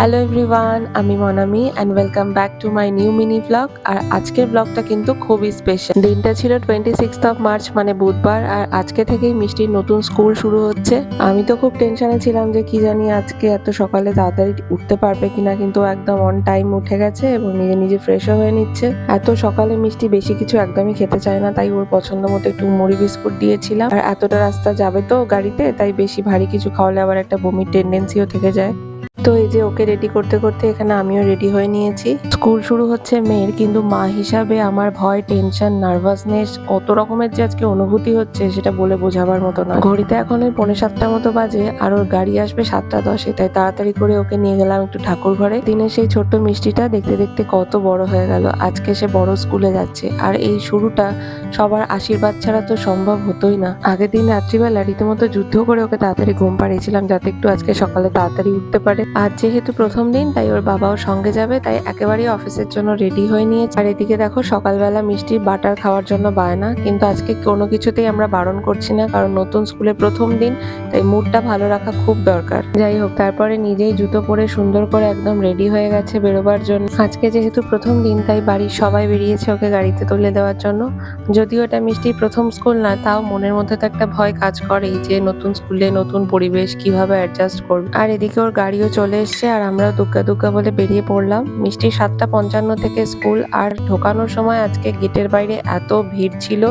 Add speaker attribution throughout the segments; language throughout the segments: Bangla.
Speaker 1: হ্যালো এভরিওয়ান, আমি Monami and welcome back to my new mini blog. আর আজকের ব্লগটা কিন্তু খুবই স্পেশাল। দিনটা ছিল 26 মার্চ মানে বুধবার, আর আজকে থেকেই মিষ্টির নতুন স্কুল শুরু হচ্ছে। আমি তো খুব টেনশনে ছিলাম যে কি জানি আজকে এত সকালে তাড়াতাড়ি উঠতে পারবে কিনা, কিন্তু একদম অন টাইম উঠে গেছে এবং নিজে নিজে ফ্রেশও হয়ে নিচ্ছে। এত সকালে মিষ্টি বেশি কিছু একদমই খেতে চায় না, তাই ওর পছন্দ মতো একটু মুড়ি বিস্কুট দিয়েছিলাম। আর এতটা রাস্তা যাবে তো গাড়িতে, তাই বেশি ভারী কিছু খাওয়ালে আবার একটা বমির টেন্ডেন্সিও থেকে যায়। তো এই যে ওকে রেডি করতে করতে এখানে আমিও রেডি হয়ে নিয়েছি। স্কুল শুরু হচ্ছে মেয়ের, কিন্তু মা হিসাবে আমার ভয়, টেনশন, নার্ভাসনেস কত রকমের যে আজকে অনুভূতি হচ্ছে সেটা বলে বোঝাবার মতো না। ঘড়িতে এখন ওই 6:45 মতো বাজে, আর ওর গাড়ি আসবে 7:10, তাই তাড়াতাড়ি করে ওকে নিয়ে গেলাম একটু ঠাকুর ঘরে। দিনের সেই ছোট্ট মিষ্টিটা দেখতে দেখতে কত বড় হয়ে গেল। আজকে সে বড় স্কুলে যাচ্ছে, আর এই শুরুটা সবার আশীর্বাদ ছাড়া তো সম্ভব হতোই না। আগের দিন রাত্রিবেলা রীতিমতো যুদ্ধ করে ওকে তাড়াতাড়ি ঘুম পাড়িয়েছিলাম যাতে একটু আজকে সকালে তাড়াতাড়ি উঠতে পারে। আজ যেহেতু প্রথম দিন, তাই ওর বাবাও সঙ্গে যাবে, তাই একেবারেই অফিসের জন্য রেডি হয়ে নিয়েছে। আর এদিকে দেখো সকালবেলা মিষ্টির বাটার খাওয়ার জন্য বায়না, কিন্তু আজকে কোনো কিছুতেই আমরা বারণ করছি না, কারণ নতুন স্কুলের প্রথম দিন, তাই মুডটা ভালো রাখা খুব দরকার। যাই হোক, তারপরে নিজেই জুতো পরে সুন্দর করে একদম রেডি হয়ে গেছে বেরোবার জন্য। আজকে যেহেতু প্রথম দিন, তাই বাড়ির সবাই বেরিয়েছে ওকে গাড়িতে তুলে দেওয়ার জন্য। যদিও এটা মিষ্টির প্রথম স্কুল না, তাও মনের মধ্যে তো একটা ভয় কাজ করেই যে নতুন স্কুলে নতুন পরিবেশ কিভাবে অ্যাডজাস্ট করবে। আর এদিকে ওর গাড়িও চলে এসছে, আর আমরা দুগ্গা দুগ্গা বলে বেরিয়ে পড়লাম। মিষ্টি 7:55 থেকে স্কুল, আর ঢোকানোর সময় আজকে গেটের বাইরে এত ভিড় ছিল।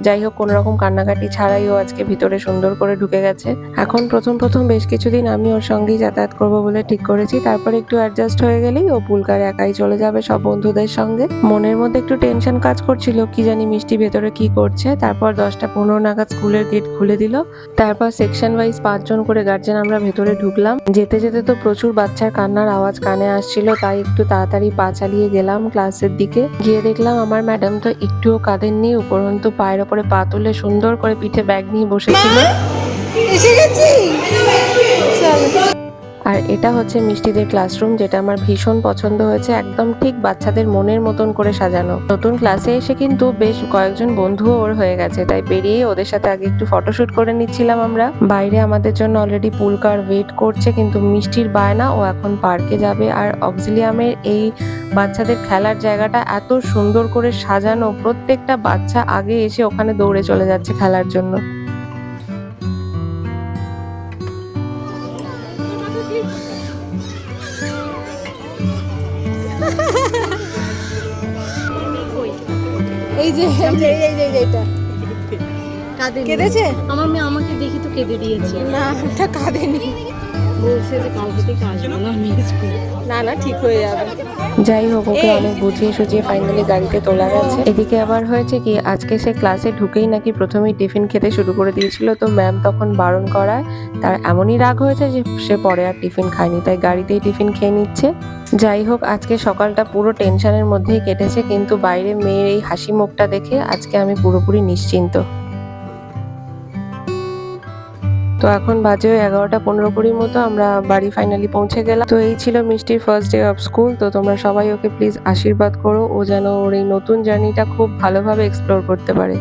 Speaker 1: যাই হোক, কোনো রকম কান্নাকাটি ছাড়াই ও আজকে ভিতরে সুন্দর করে ঢুকে গেছে। এখন প্রথম প্রথম বেশ কিছুদিন আমি ওর সঙ্গেই যাতায়াত করবো বলে ঠিক করেছি, তারপরে একটু অ্যাডজাস্ট হয়ে গেলেই ও পুলকারে একাই চলে যাবে সব বন্ধুদের সঙ্গে। মনের মধ্যে একটু টেনশন কাজ করছিল, কি জানি মিষ্টি ভেতরে কি করছে। তারপর 10:15 নাগাদ স্কুলের গেট খুলে দিল। তারপর সেকশন ওয়াইজ 5 জন করে গার্জেন আমরা ভেতরে ঢুকলাম। যেতে যেতে তো প্রচুর বাচ্চার কান্নার আওয়াজ কানে আসছিল, তাই একটু তাড়াতাড়ি পা চালিয়ে গেলাম ক্লাসের দিকে। গিয়ে দেখলাম আমার ম্যাডাম তো একটুও কাঁদেননি, উপরন্তু পায়ের ওপরে পা তুলে সুন্দর করে পিঠে ব্যাগ নিয়ে বসেছিল।
Speaker 2: এসে গেছি।
Speaker 1: আর এটা হচ্ছে মিষ্টিদের ক্লাসরুম, যেটা আমার ভীষণ পছন্দ হয়েছে। একদম ঠিক বাচ্চাদের মনের মতন করে সাজানো। নতুন ক্লাসে এসে কিন্তু বেশ কয়েকজন বন্ধুও ওর হয়ে গেছে, তাই বেরিয়ে ওদের সাথে আগে একটু ফটোশুট করে নিচ্ছিলাম আমরা। বাইরে আমাদের জন্য অলরেডি পুল কার ওয়েট করছে, কিন্তু মিষ্টির বায়না ও এখন পার্কে যাবে। আর অক্সিলিয়ামের এই বাচ্চাদের খেলার জায়গাটা এত সুন্দর করে সাজানো, প্রত্যেকটা বাচ্চা আগে এসে ওখানে দৌড়ে চলে যাচ্ছে খেলার জন্য।
Speaker 2: এই যে এটা কেঁদেছে।
Speaker 3: আমার মেয়ে আমাকে দেখি তো কেঁদে দিয়েছে।
Speaker 2: না, এটা কাঁদেনি,
Speaker 3: বলছে যে কালকে থেকে আসবো না আমি স্কুলে।
Speaker 2: না ঠিক হয়ে যাবে।
Speaker 1: যাই হোক, ওকে অনেক বুঝিয়ে সুঝিয়ে ফাইনালি গাড়িতে তোলা গেছে। এদিকে আবার হয়েছে কি, আজকে সে ক্লাসে ঢুকেই নাকি প্রথমেই টিফিন খেতে শুরু করে দিয়েছিল, তো ম্যাম তখন বারণ করায় তার এমনই রাগ হয়েছে যে সে পরে আর টিফিন খায়নি, তাই গাড়িতেই টিফিন খেয়ে নিচ্ছে। যাই হোক, আজকে সকালটা পুরো টেনশনের মধ্যেই কেটেছে, কিন্তু বাইরে মেয়ের এই হাসি মুখটা দেখে আজকে আমি পুরোপুরি নিশ্চিন্ত। তো এখন বাজে 11:15 মতো, আমরা বাড়ি ফাইনালি পৌঁছে গেলাম। তো এই ছিল মিষ্টির ফার্স্ট ডে অফ স্কুল। তো তোমরা সবাই ওকে প্লিজ আশীর্বাদ করো, ও যেন ওর এই নতুন জার্নিটা খুব ভালোভাবে এক্সপ্লোর করতে পারে।